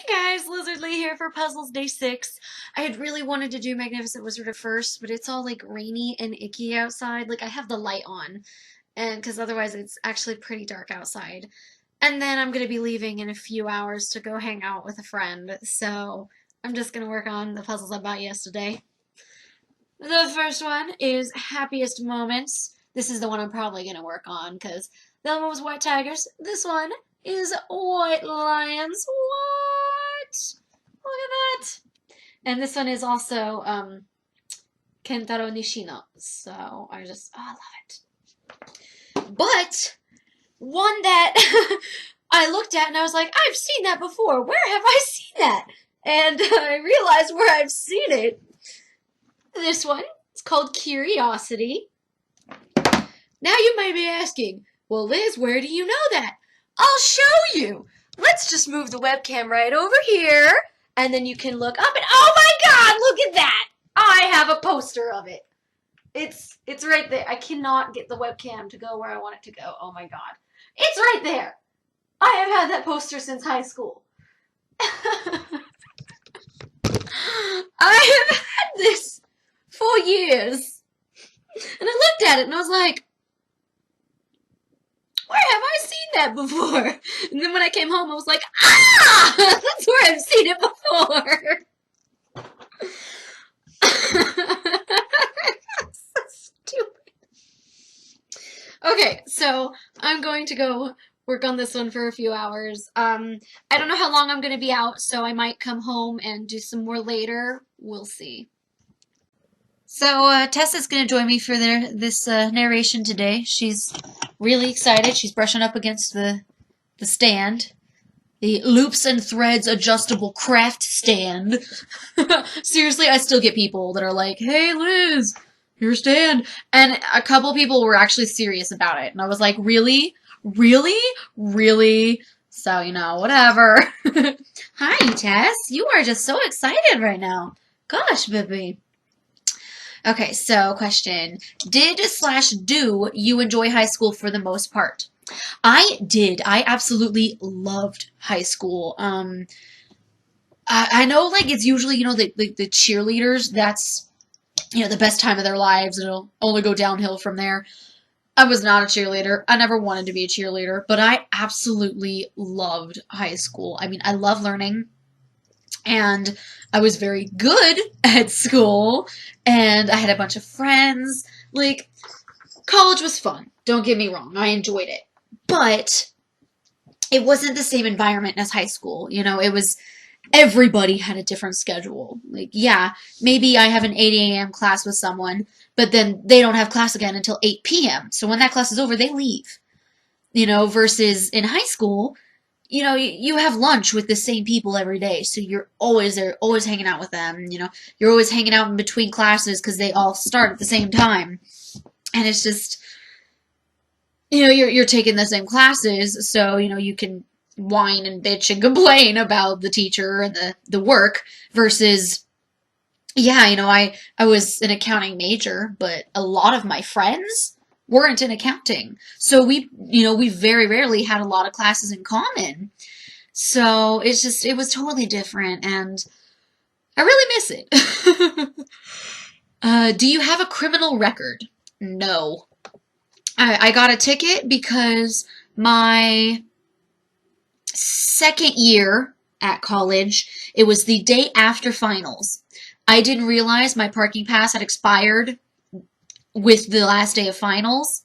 Hey guys, Lizardlea here for Puzzles Day 6. I had really wanted to do Magnificent Wizard at first, but it's all like rainy and icky outside. Like I have the light on, and because otherwise it's actually pretty dark outside. And then I'm gonna be leaving in a few hours to go hang out with a friend, so I'm just gonna work on the puzzles I bought yesterday. The first one is Happiest Moments. This is the one I'm probably gonna work on because the other one was White Tigers. This one is White Lions. What? Look at that. And this one is also Kentaro Nishino. So I love it. But one that I looked at and I was like, I've seen that before. Where have I seen that? And I realized where I've seen it. This one is called Curiosity. Now you might be asking, well, Liz, where do you know that? I'll show you. Let's just move the webcam right over here, and then you can look up and oh my God, look at that! I have a poster of it. It's right there. I cannot get the webcam to go where I want it to go. Oh my God. It's right there. I have had that poster since high school. I have had this for years. And I looked at it and I was like, where have I seen that before? And then when I came home, I was like, ah! That's where I've seen it before. So stupid. Okay, so I'm going to go work on this one for a few hours. I don't know how long I'm going to be out, so I might come home and do some more later. We'll see. So Tessa's going to join me for this narration today. She's really excited. She's brushing up against the stand. The Loops and Threads Adjustable Craft Stand. Seriously, I still get people that are like, hey Liz, your stand. And a couple people were actually serious about it. And I was like, really? Really? Really? So, whatever. Hi, Tess. You are just so excited right now. Gosh, baby. Okay, so question. Did/do you enjoy high school for the most part? I did. I absolutely loved high school. I know like it's usually, the cheerleaders, that's, the best time of their lives. It'll only go downhill from there. I was not a cheerleader. I never wanted to be a cheerleader, but I absolutely loved high school. I mean, I love learning. And I was very good at school, and I had a bunch of friends. Like, college was fun. Don't get me wrong. I enjoyed it. But it wasn't the same environment as high school. It was, everybody had a different schedule. Like, yeah, maybe I have an 8 a.m. class with someone, but then they don't have class again until 8 p.m. So when that class is over, they leave. Versus in high school, you have lunch with the same people every day, so you're always there, always hanging out with them. You're always hanging out in between classes because they all start at the same time, and it's just, you're taking the same classes, so you can whine and bitch and complain about the teacher and the work. Versus, yeah, I was an accounting major, but a lot of my friends weren't in accounting. So we very rarely had a lot of classes in common. So it was totally different, and I really miss it. Do you have a criminal record? No. I got a ticket because my second year at college, it was the day after finals. I didn't realize my parking pass had expired with the last day of finals.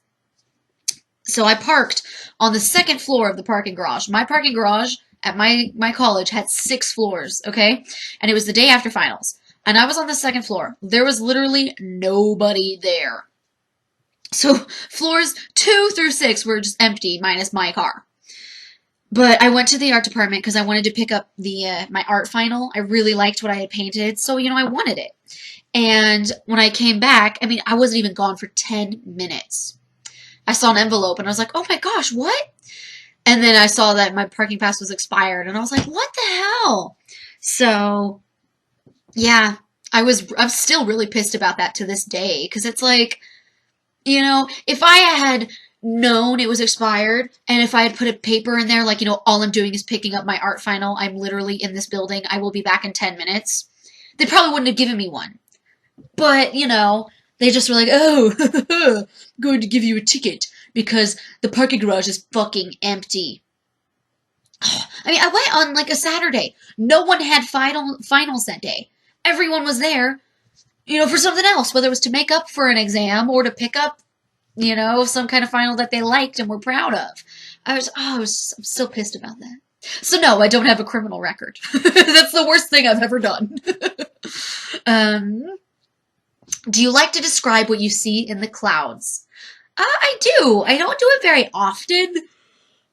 So I parked on the second floor of the parking garage. My parking garage at my college had 6 floors, okay? And it was the day after finals. And I was on the second floor. There was literally nobody there. So floors 2 through 6 were just empty, minus my car. But I went to the art department because I wanted to pick up my art final. I really liked what I had painted, so, I wanted it. And when I came back, I mean, I wasn't even gone for 10 minutes. I saw an envelope and I was like, oh my gosh, what? And then I saw that my parking pass was expired and I was like, what the hell? So, yeah, I'm still really pissed about that to this day because it's like, if I had known it was expired, and if I had put a paper in there, like, all I'm doing is picking up my art final, I'm literally in this building, I will be back in 10 minutes, they probably wouldn't have given me one. But, they just were like, oh, I'm going to give you a ticket because the parking garage is fucking empty. I mean, I went on like a Saturday. No one had finals that day. Everyone was there, for something else, whether it was to make up for an exam or to pick up, some kind of final that they liked and were proud of. I'm so pissed about that. So no, I don't have a criminal record. That's the worst thing I've ever done. Do you like to describe what you see in the clouds? I do. I don't do it very often.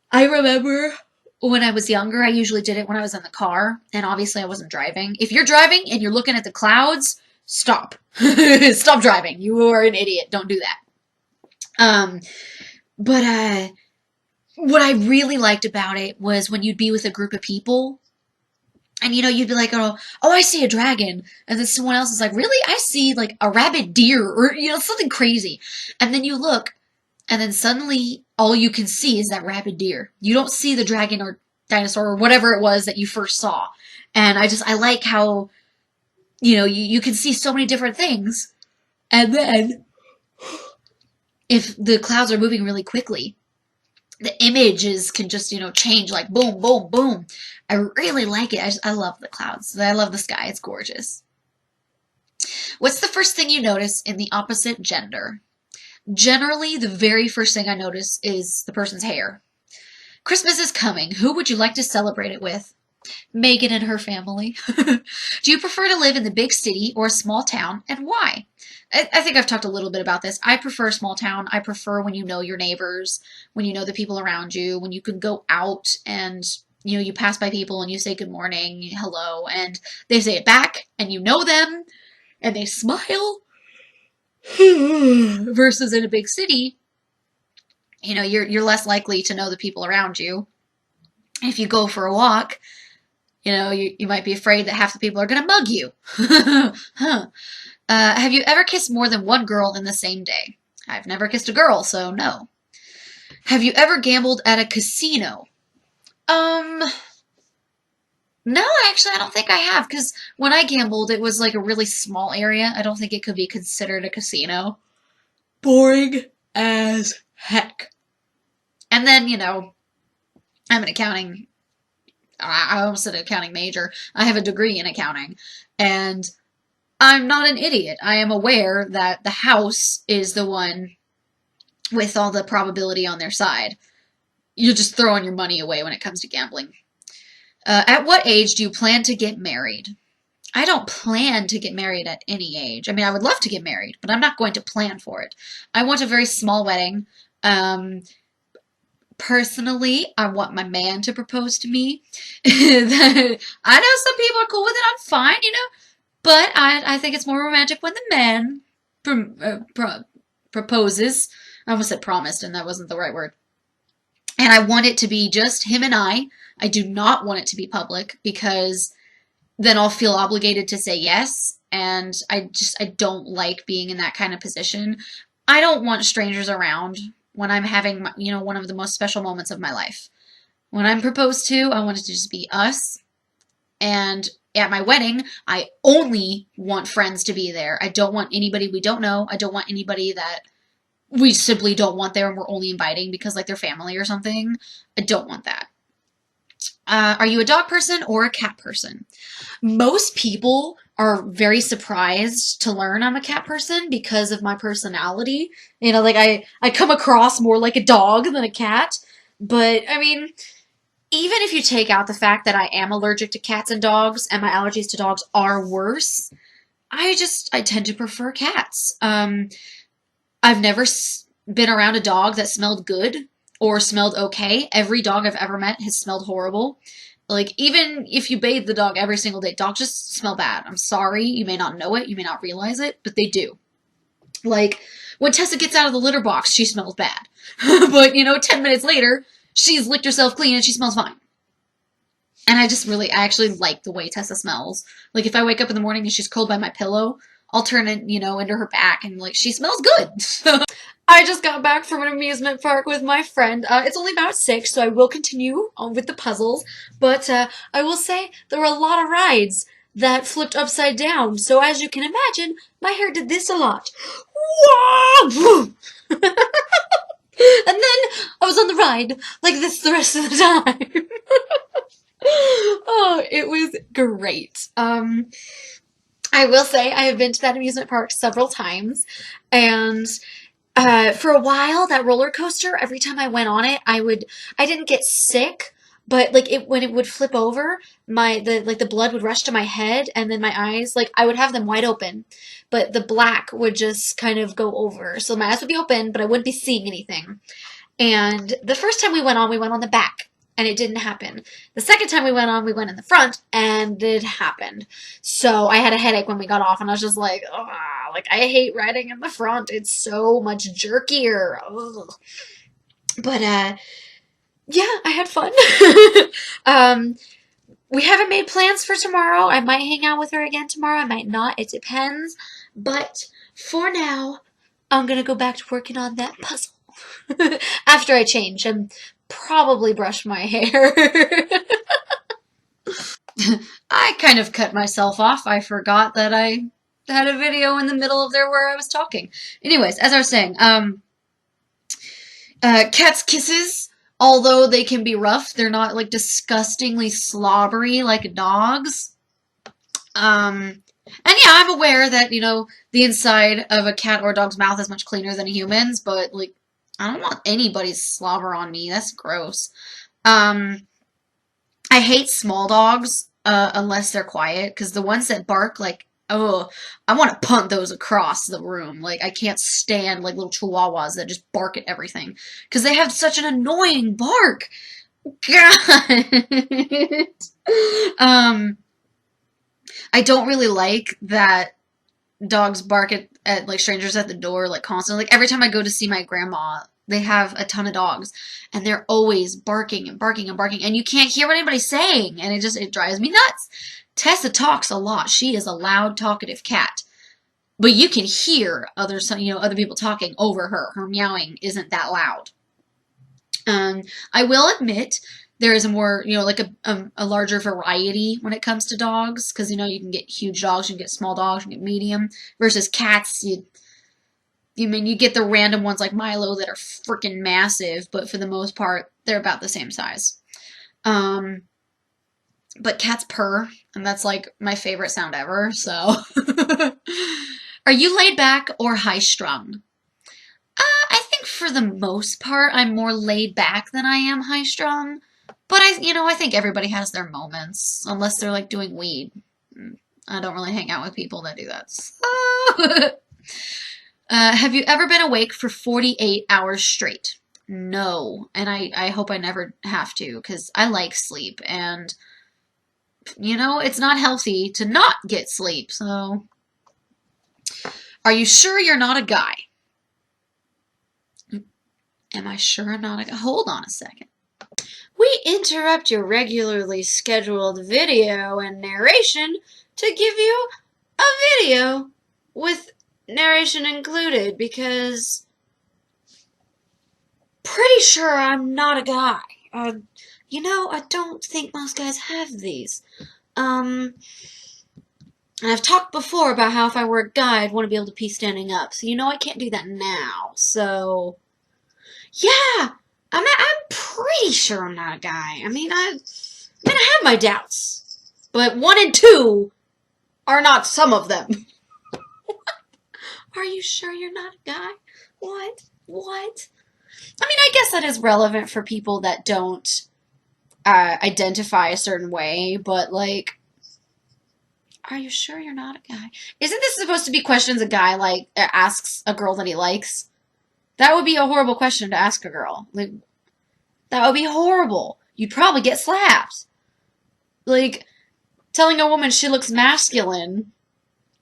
I remember when I was younger, I usually did it when I was in the car, and obviously I wasn't driving. If you're driving and you're looking at the clouds, stop. Stop driving. You are an idiot. Don't do that. But what I really liked about it was when you'd be with a group of people, and you'd be like, oh, I see a dragon, and then someone else is like, really? I see like a rabid deer, or something crazy, and then you look, and then suddenly all you can see is that rabid deer. You don't see the dragon or dinosaur or whatever it was that you first saw, and I like how you can see so many different things, and then if the clouds are moving really quickly, the images can just, change like boom, boom, boom. I really like it. I love the clouds. I love the sky. It's gorgeous. What's the first thing you notice in the opposite gender? Generally, the very first thing I notice is the person's hair. Christmas is coming. Who would you like to celebrate it with? Megan and her family. Do you prefer to live in the big city or a small town, and why? I think I've talked a little bit about this. I prefer a small town. I prefer when you know your neighbors, when you know the people around you, when you can go out and, you pass by people and you say good morning, hello, and they say it back, and you know them, and they smile. Versus in a big city, you're less likely to know the people around you. If you go for a walk, you might be afraid that half the people are going to mug you. Have you ever kissed more than one girl in the same day? I've never kissed a girl, so no. Have you ever gambled at a casino? No, actually, I don't think I have, because when I gambled, it was like a really small area. I don't think it could be considered a casino. Boring as heck. And then, I'm an accounting, I almost said accounting major. I have a degree in accounting, and I'm not an idiot. I am aware that the house is the one with all the probability on their side. You're just throwing your money away when it comes to gambling. At what age do you plan to get married? I don't plan to get married at any age. I mean, I would love to get married, but I'm not going to plan for it. I want a very small wedding. Personally, I want my man to propose to me. I know some people are cool with it. I'm fine, but I think it's more romantic when the man proposes. I almost said promised, and that wasn't the right word. And I want it to be just him and I. I do not want it to be public, because then I'll feel obligated to say yes, and I don't like being in that kind of position. I don't want strangers around when I'm having, one of the most special moments of my life. When I'm proposed to, I want it to just be us, and at my wedding, I only want friends to be there. I don't want anybody we don't know. I don't want anybody that we simply don't want there and we're only inviting because, like, they're family or something. I don't want that. Are you a dog person or a cat person? Most people are very surprised to learn I'm a cat person because of my personality. I come across more like a dog than a cat. But, I mean, even if you take out the fact that I am allergic to cats and dogs, and my allergies to dogs are worse, I tend to prefer cats. I've never been around a dog that smelled good or smelled okay. Every dog I've ever met has smelled horrible. Like, even if you bathe the dog every single day, dogs just smell bad. I'm sorry. You may not know it. You may not realize it, but they do. Like, when Tessa gets out of the litter box, she smells bad. But, 10 minutes later, she's licked herself clean and she smells fine. And I actually like the way Tessa smells. Like, if I wake up in the morning and she's curled by my pillow, I'll turn it, into her back and, like, she smells good. I just got back from an amusement park with my friend. It's only about 6, so I will continue on with the puzzles. But I will say there were a lot of rides that flipped upside down. So as you can imagine, my hair did this a lot. And then I was on the ride like this the rest of the time. Oh, it was great. I will say I have been to that amusement park several times, and for a while, that roller coaster, every time I went on it, I didn't get sick, but like when it would flip over, the blood would rush to my head, and then my eyes, like I would have them wide open, but the black would just kind of go over. So my eyes would be open, but I wouldn't be seeing anything. And the first time we went on the back, and it didn't happen. The second time we went in the front, and it happened. So I had a headache when we got off, and I was just like, ah, like I hate riding in the front. It's so much jerkier. Ugh. But yeah, I had fun. um, we haven't made plans for tomorrow. I might hang out with her again tomorrow. I might not. It depends. But for now, I'm gonna go back to working on that puzzle. After I change and probably brush my hair. I kind of cut myself off. I forgot that I had a video in the middle of there where I was talking. Anyways, as I was saying, cats' kisses, although they can be rough, they're not like disgustingly slobbery like dogs. And yeah, I'm aware that, the inside of a cat or dog's mouth is much cleaner than a human's, but like, I don't want anybody's slobber on me. That's gross. Um, I hate small dogs, unless they're quiet, because the ones that bark, like, oh, I want to punt those across the room. Like, I can't stand, like, little chihuahuas that just bark at everything, because they have such an annoying bark. God. um, I don't really like that dogs bark at like strangers at the door like constantly. Like every time I go to see my grandma, they have a ton of dogs and they're always barking and barking and barking and you can't hear what anybody's saying and it drives me nuts. Tessa talks a lot. She is a loud talkative cat. But you can hear other people talking over her. Her meowing isn't that loud. I will admit there is a more, like a larger variety when it comes to dogs, because, you can get huge dogs, you can get small dogs, you can get medium, versus cats, you get the random ones like Milo that are freaking massive, but for the most part, they're about the same size. But cats purr, and that's like my favorite sound ever, so. Are you laid back or high strung? I think for the most part, I'm more laid back than I am high strung. But I think everybody has their moments, unless they're like doing weed. I don't really hang out with people that do that. So. Have you ever been awake for 48 hours straight? No, and I hope I never have to, because I like sleep, and it's not healthy to not get sleep. So, are you sure you're not a guy? Am I sure I'm not a guy? Hold on a second. We interrupt your regularly scheduled video and narration to give you a video with narration included because pretty sure I'm not a guy. I don't think most guys have these. And I've talked before about how if I were a guy, I'd want to be able to pee standing up. So I can't do that now. So, yeah. I'm pretty sure I'm not a guy. I have my doubts. But 1 and 2 are not some of them. Are you sure you're not a guy? What? I guess that is relevant for people that don't identify a certain way, but like, are you sure you're not a guy? Isn't this supposed to be questions a guy like asks a girl that he likes? That would be a horrible question to ask a girl. Like, that would be horrible. You'd probably get slapped. Like, telling a woman she looks masculine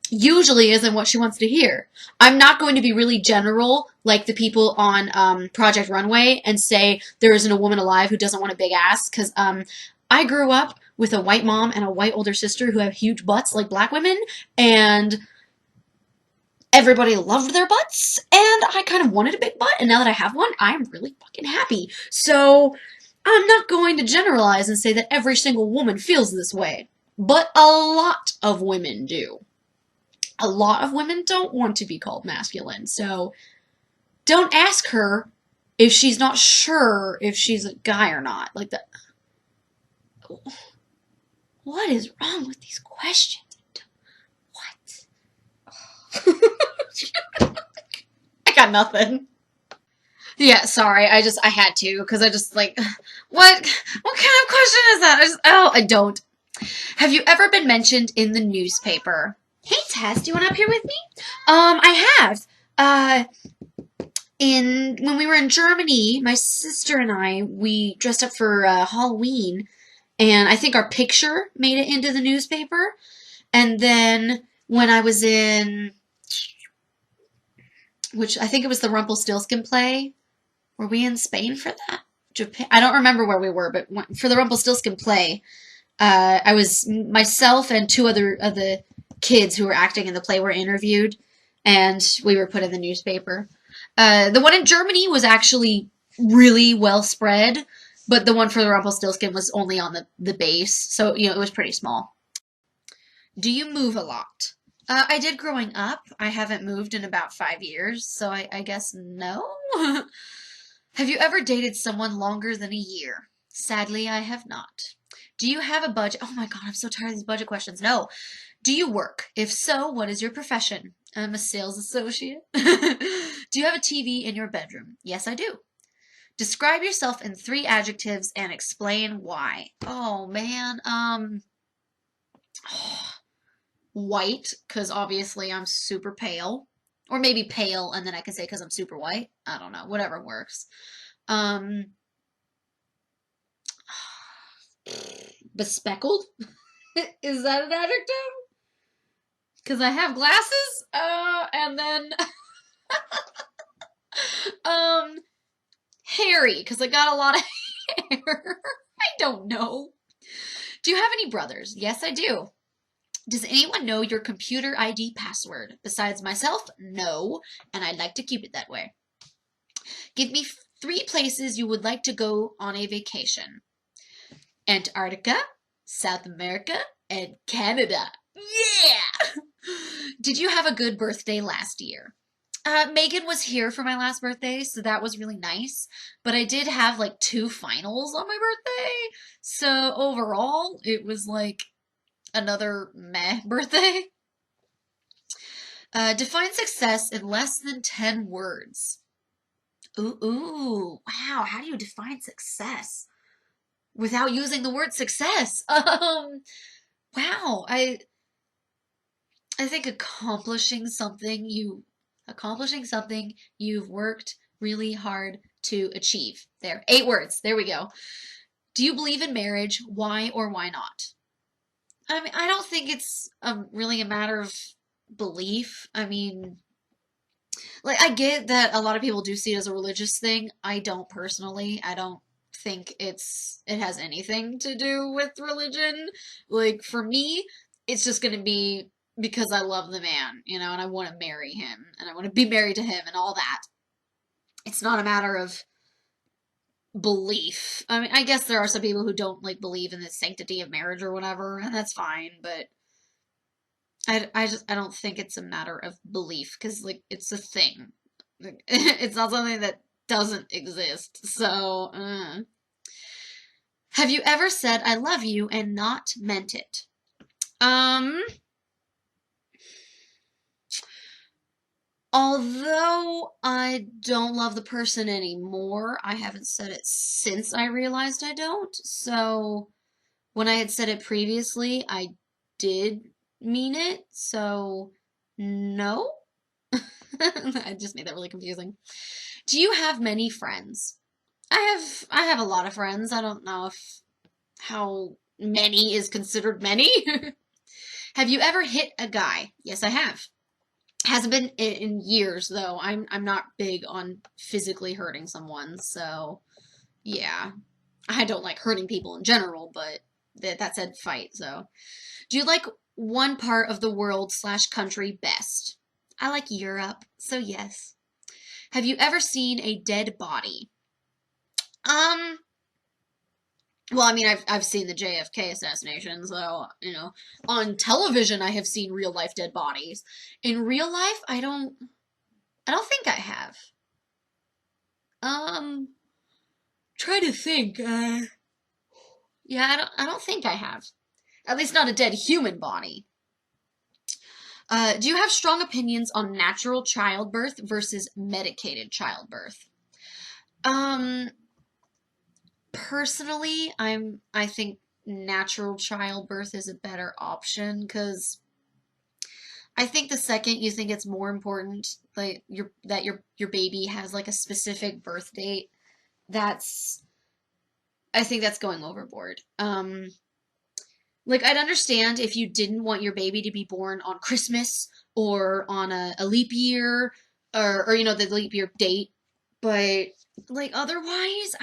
usually isn't what she wants to hear. I'm not going to be really general like the people on Project Runway and say there isn't a woman alive who doesn't want a big ass, because I grew up with a white mom and a white older sister who have huge butts like black women, and Everybody loved their butts, and I kind of wanted a big butt, and now that I have one, I'm really fucking happy. So, I'm not going to generalize and say that every single woman feels this way, but a lot of women do. A lot of women don't want to be called masculine, so don't ask her if she's not sure if she's a guy or not. Like, what is wrong with these questions? What? I got nothing. Yeah, sorry. I had to, because I just, like, what kind of question is that? I don't. Have you ever been mentioned in the newspaper? Hey, Tess, do you want up here with me? I have. When we were in Germany, my sister and we dressed up for Halloween, and I think our picture made it into the newspaper. And then when I was in, which I think it was the Rumpelstiltskin play. Were we in Spain for that? Japan? I don't remember where we were, but for the Rumpelstiltskin play, I was myself and two other of the kids who were acting in the play were interviewed, and we were put in the newspaper. The one in Germany was actually really well spread, but the one for the Rumpelstiltskin was only on the base, so it was pretty small. Do you move a lot? I did growing up. I haven't moved in about 5 years, so I guess no. Have you ever dated someone longer than a year? Sadly, I have not. Do you have a budget? Oh my God, I'm so tired of these budget questions. No. Do you work? If so, what is your profession? I'm a sales associate. Do you have a TV in your bedroom? Yes, I do. Describe yourself in 3 adjectives and explain why. Oh man, white, because obviously I'm super pale. Or maybe pale, and then I can say because I'm super white. I don't know. Whatever works. Bespeckled? Is that an adjective? Because I have glasses. And then hairy, because I got a lot of hair. I don't know. Do you have any brothers? Yes, I do. Does anyone know your computer ID password? Besides myself, no, and I'd like to keep it that way. Give me 3 places you would like to go on a vacation. Antarctica, South America, and Canada. Yeah! Did you have a good birthday last year? Megan was here for my last birthday, so that was really nice. But I did have like 2 finals on my birthday, so overall, it was like another meh birthday. Define success in less than 10 words. Ooh, wow. How do you define success without using the word success? Wow. I think accomplishing something you've worked really hard to achieve. There. 8 words. There we go. Do you believe in marriage? Why or why not? I mean, I don't think it's really a matter of belief. I mean, like, I get that a lot of people do see it as a religious thing. I don't personally. I don't think it has anything to do with religion. Like, for me, it's just gonna be because I love the man, and I want to marry him, and I want to be married to him, and all that. It's not a matter of belief. I mean, I guess there are some people who don't like believe in the sanctity of marriage or whatever, and that's fine, but I don't think it's a matter of belief, because like it's a thing. It's not something that doesn't exist. So, have you ever said I love you and not meant it? Although I don't love the person anymore, I haven't said it since I realized I don't. So when I had said it previously, I did mean it. So no. I just made that really confusing. Do you have many friends? I have a lot of friends. I don't know if how many is considered many. Have you ever hit a guy? Yes, I have. Hasn't been in years though. I'm not big on physically hurting someone, so yeah. I don't like hurting people in general, but that said fight, so. Do you like one part of the world / country best? I like Europe, so yes. Have you ever seen a dead body? Um, well, I mean, I've seen the JFK assassination, so, on television I have seen real life dead bodies. In real life, I don't think I have. Um, try to think. Yeah, I don't think I have. At least not a dead human body. Do you have strong opinions on natural childbirth versus medicated childbirth? Um, Personally, I think natural childbirth is a better option because I think the second you think it's more important, like your baby has like a specific birth date, that's I think that's going overboard. Like I'd understand if you didn't want your baby to be born on Christmas or on a leap year or the leap year date, but like otherwise,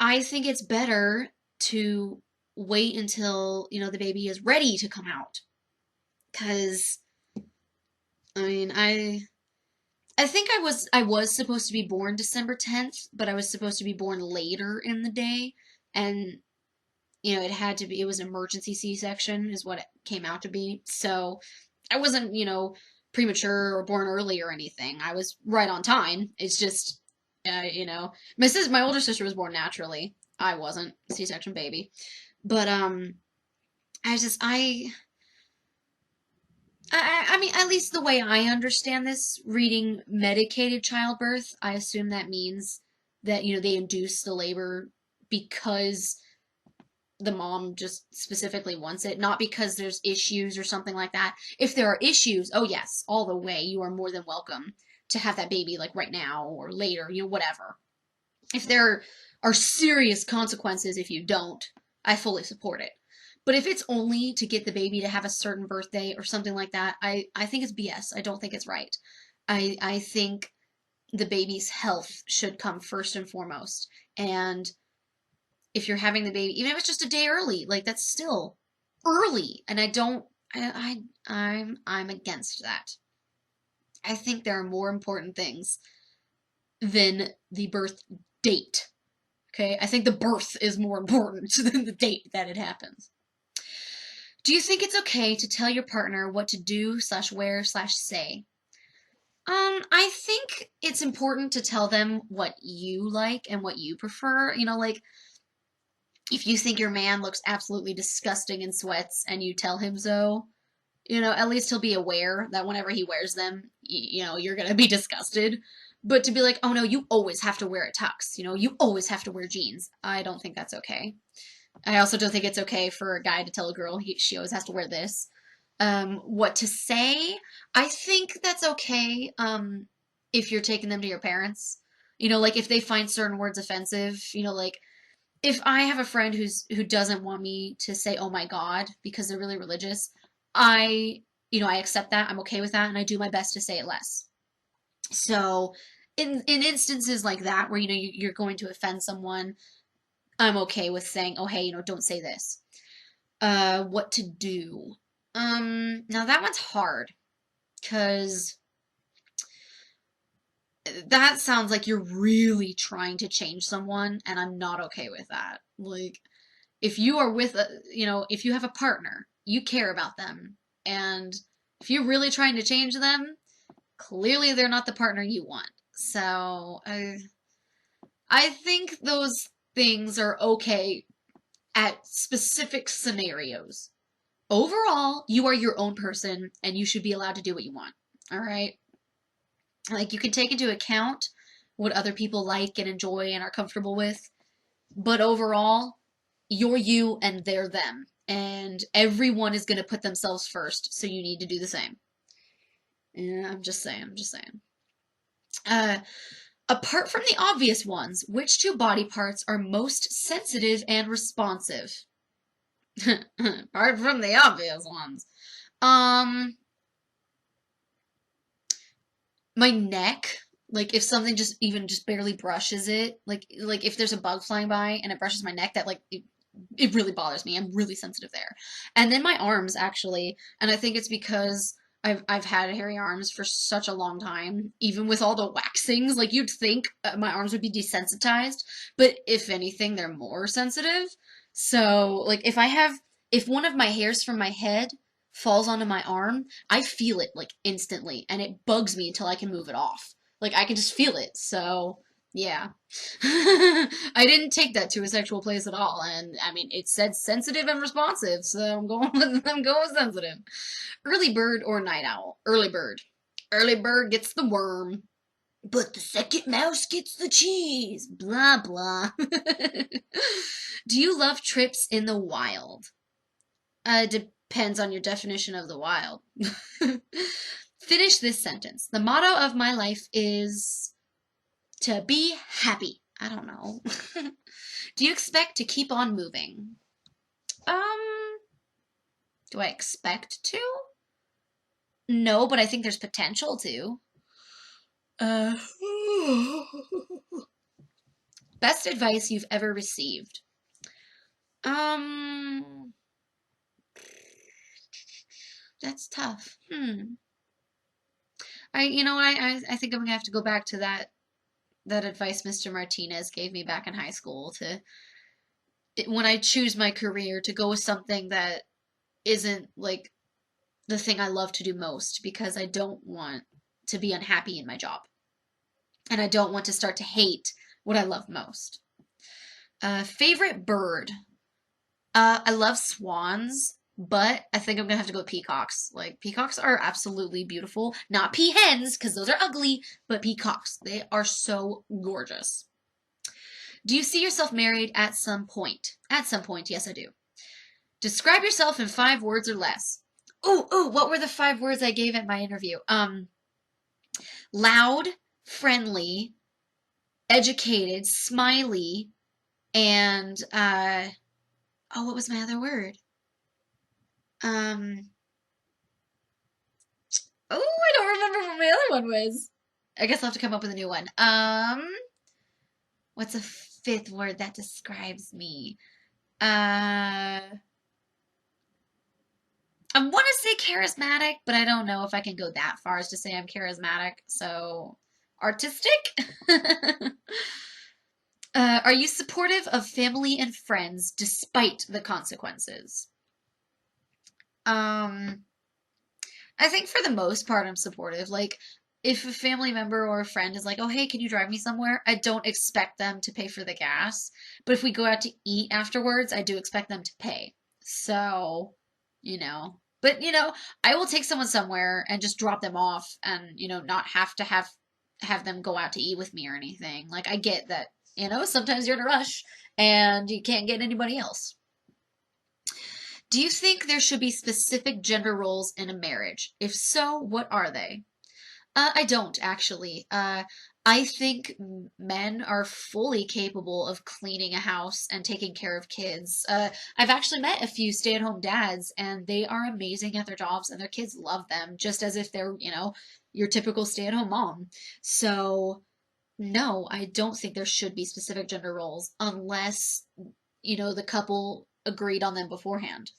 I think it's better to wait until, the baby is ready to come out. Cause I mean, I think I was supposed to be born December 10th, but I was supposed to be born later in the day, and it was an emergency C-section is what it came out to be. So I wasn't, premature or born early or anything. I was right on time. It's just, my older sister was born naturally. I wasn't C-section baby, but I just I mean, at least the way I understand this, reading medicated childbirth, I assume that means that, they induce the labor because the mom just specifically wants it, not because there's issues or something like that. If there are issues, oh yes, all the way, you are more than welcome to have that baby like right now or later, whatever. If there are serious consequences if you don't, I fully support it. But if it's only to get the baby to have a certain birthday or something like that, I think it's BS. I don't think it's right. I think the baby's health should come first and foremost. And if you're having the baby, even if it's just a day early, like that's still early. And I don't I'm against that. I think there are more important things than the birth date. Okay? I think the birth is more important than the date that it happens. Do you think it's okay to tell your partner what to do slash wear slash say? I think it's important to tell them what you like and what you prefer. Like if you think your man looks absolutely disgusting in sweats and you tell him so, at least he'll be aware that whenever he wears them, you're gonna be disgusted. But to be like, oh no, you always have to wear a tux, you always have to wear jeans. I don't think that's okay. I also don't think it's okay for a guy to tell a girl she always has to wear this. What to say? I think that's okay. If you're taking them to your parents, like if they find certain words offensive, like if I have a friend who doesn't want me to say "oh my God" because they're really religious, I accept that. I'm okay with that, and I do my best to say it less. So, in instances like that where you're going to offend someone, I'm okay with saying, "Oh hey, don't say this." What to do? Now that one's hard because that sounds like you're really trying to change someone, and I'm not okay with that. Like, if you are with if you have a partner, you care about them, and if you're really trying to change them, clearly they're not the partner you want. So, I think those things are okay at specific scenarios. Overall, you are your own person, and you should be allowed to do what you want. All right? Like, you can take into account what other people like and enjoy and are comfortable with, but overall, you're you and they're them. And everyone is going to put themselves first, so you need to do the same. Yeah, I'm just saying, I'm just saying. Uh, Apart from the obvious ones, which two body parts are most sensitive and responsive? Apart from the obvious ones. Um, my neck, like if something just barely brushes it, like if there's a bug flying by and it brushes my neck, that like it really bothers me. I'm really sensitive there. And then my arms actually, and I think it's because I've had hairy arms for such a long time, even with all the waxings. Like you'd think my arms would be desensitized, but if anything, they're more sensitive. So, like if one of my hairs from my head falls onto my arm, I feel it like instantly, and it bugs me until I can move it off. Like I can just feel it. So, yeah. I didn't take that to a sexual place at all, and I mean, it said sensitive and responsive, so I'm going with sensitive. Early bird or night owl? Early bird. Early bird gets the worm, but the second mouse gets the cheese. Blah, blah. Do you love trips in the wild? Depends on your definition of the wild. Finish this sentence. The motto of my life is to be happy. I don't know. Do you expect to keep on moving? Do I expect to? No, but I think there's potential to. Uh, Best advice you've ever received? Um, that's tough. I think I'm gonna have to go back to that advice Mr. Martinez gave me back in high school when I choose my career to go with something that isn't like the thing I love to do most because I don't want to be unhappy in my job. And I don't want to start to hate what I love most. Favorite bird? I love swans, but I think I'm gonna have to go with peacocks. Like, peacocks are absolutely beautiful. Not peahens, because those are ugly, but peacocks. They are so gorgeous. Do you see yourself married at some point? At some point, yes, I do. Describe yourself in 5 words or less. Ooh, what were the 5 words I gave at my interview? Loud, friendly, educated, smiley, and what was my other word? I don't remember what my other one was. I guess I'll have to come up with a new one. What's a 5th word that describes me? I want to say charismatic, but I don't know if I can go that far as to say I'm charismatic. So, artistic? Are you supportive of family and friends despite the consequences? I think for the most part I'm supportive. Like, if a family member or a friend is like, oh, hey, can you drive me somewhere? I don't expect them to pay for the gas. But if we go out to eat afterwards, I do expect them to pay. So, you know. But, I will take someone somewhere and just drop them off and, not have to have them go out to eat with me or anything. Like, I get that, sometimes you're in a rush and you can't get anybody else. Do you think there should be specific gender roles in a marriage? If so, what are they? I don't actually. I think men are fully capable of cleaning a house and taking care of kids. I've actually met a few stay-at-home dads, and they are amazing at their jobs, and their kids love them, just as if they're, your typical stay-at-home mom. So, no, I don't think there should be specific gender roles unless, the couple agreed on them beforehand.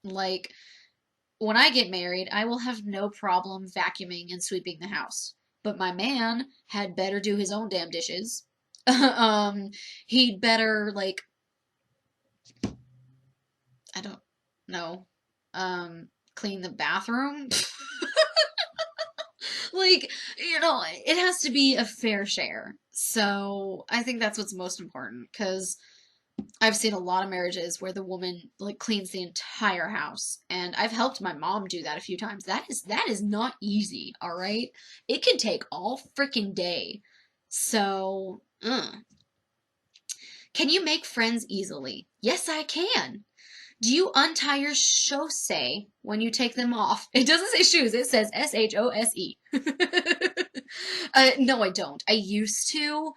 Like, when I get married, I will have no problem vacuuming and sweeping the house. But my man had better do his own damn dishes. He'd better, like, I don't know, clean the bathroom. Like, it has to be a fair share. So I think that's what's most important because I've seen a lot of marriages where the woman like cleans the entire house, and I've helped my mom do that a few times. That is not easy, all right? It can take all freaking day. So, can you make friends easily? Yes, I can. Do you untie your chaussee when you take them off? It doesn't say shoes, it says SHOSE. No, I don't. I used to,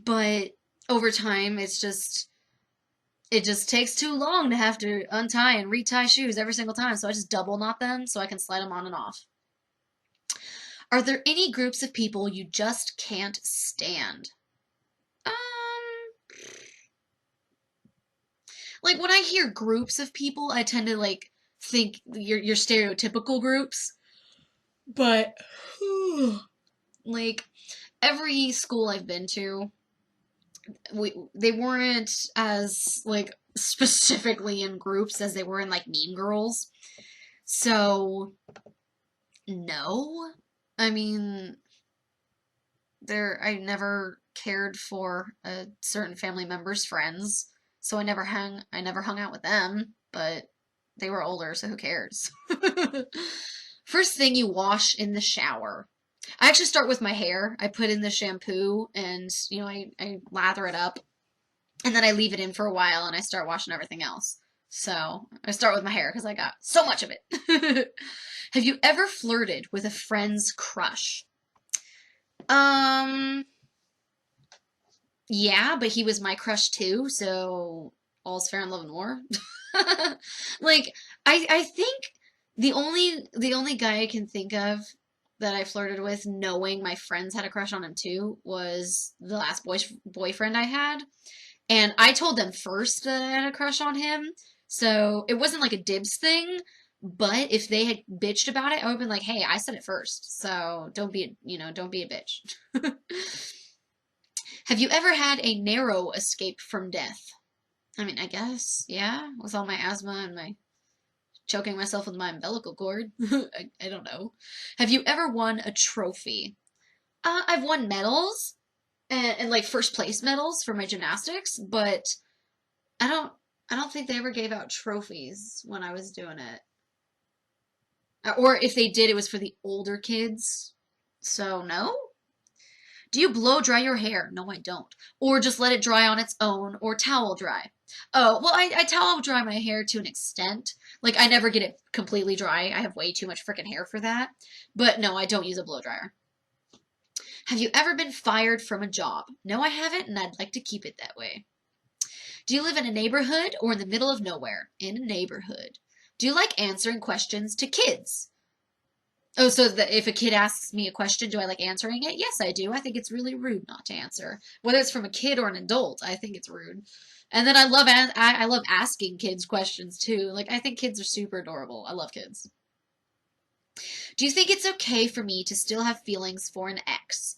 but over time, it just takes too long to have to untie and retie shoes every single time, so I just double knot them so I can slide them on and off. Are there any groups of people you just can't stand? Like when I hear groups of people, I tend to like think your stereotypical groups. But like every school I've been to, they weren't as like specifically in groups as they were in like Mean Girls. So no. I mean, I never cared for a certain family member's friends, so I never hung out with them, but they were older, so who cares? First thing you wash in the shower. I actually start with my hair. I put in the shampoo and, I lather it up and then I leave it in for a while and I start washing everything else. So I start with my hair because I got so much of it. Have you ever flirted with a friend's crush? Um, yeah, but he was my crush too, so all's fair in love and war. Like, I think the only guy I can think of that I flirted with, knowing my friends had a crush on him too, was the last boyfriend I had. And I told them first that I had a crush on him, so it wasn't like a dibs thing. But if they had bitched about it, I would have been like, "Hey, I said it first, so don't be a bitch." Have you ever had a narrow escape from death? I mean, I guess, yeah, with all my asthma and my choking myself with my umbilical cord. I don't know. Have you ever won a trophy? I've won medals and like first place medals for my gymnastics, but I don't I don't think they ever gave out trophies when I was doing it. Or if they did, it was for the older kids. So no? Do you blow dry your hair? No, I don't. Or just let it dry on its own, or towel dry. Oh, well, I towel dry my hair to an extent. Like, I never get it completely dry. I have way too much freaking hair for that. But no, I don't use a blow dryer. Have you ever been fired from a job? No, I haven't, and I'd like to keep it that way. Do you live in a neighborhood or in the middle of nowhere? In a neighborhood. Do you like answering questions to kids? Oh, so that if a kid asks me a question, do I like answering it? Yes, I do. I think it's really rude not to answer. Whether it's from a kid or an adult, I think it's rude. And then I love asking kids questions too. Like I think kids are super adorable. I love kids. Do you think it's okay for me to still have feelings for an ex?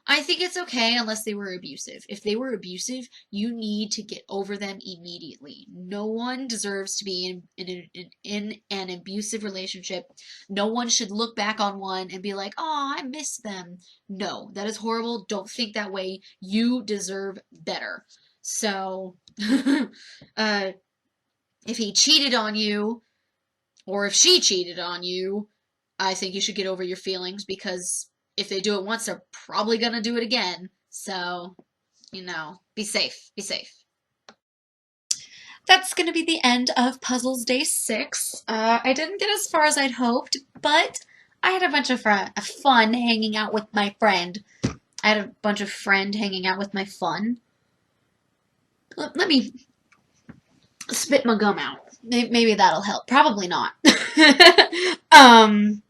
I think it's okay unless they were abusive. If they were abusive, you need to get over them immediately. No one deserves to be in an abusive relationship. No one should look back on one and be like, oh, I miss them. No, that is horrible. Don't think that way. You deserve better. So, uh, if he cheated on you, or if she cheated on you, I think you should get over your feelings because if they do it once, they're probably gonna do it again. So, be safe. Be safe. That's gonna be the end of Puzzles Day 6. I didn't get as far as I'd hoped, but I had a bunch of fun hanging out with my friend. I had a bunch of friend hanging out with my fun. Let me spit my gum out. Maybe that'll help. Probably not. um,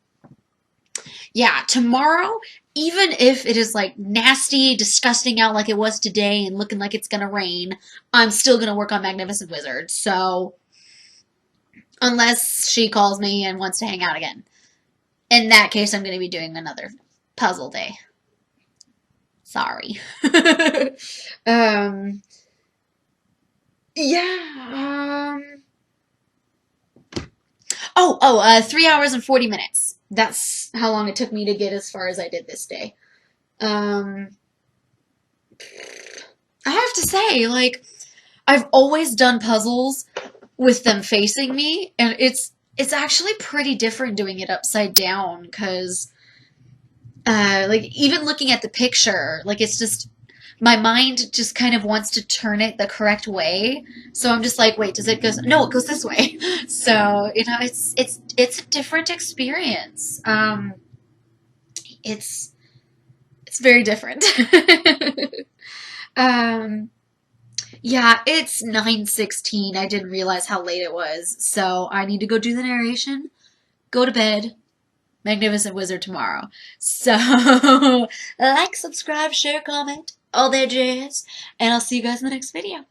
yeah, tomorrow, even if it is like nasty, disgusting out like it was today and looking like it's gonna rain, I'm still gonna work on Magnificent Wizard. So, unless she calls me and wants to hang out again. In that case, I'm gonna be doing another puzzle day. Sorry. um, yeah, 3 hours and 40 minutes. That's how long it took me to get as far as I did this day. Um, I have to say, like, I've always done puzzles with them facing me, and it's actually pretty different doing it upside down, because, like, even looking at the picture, like, it's just, my mind just kind of wants to turn it the correct way. So I'm just like, wait, does it go? No, it goes this way. So it's a different experience. It's very different. um, yeah, it's 9:16. I didn't realize how late it was, so I need to go do the narration, go to bed. Magnificent Wizard tomorrow. So, like, subscribe, share, comment, all that jazz, and I'll see you guys in the next video.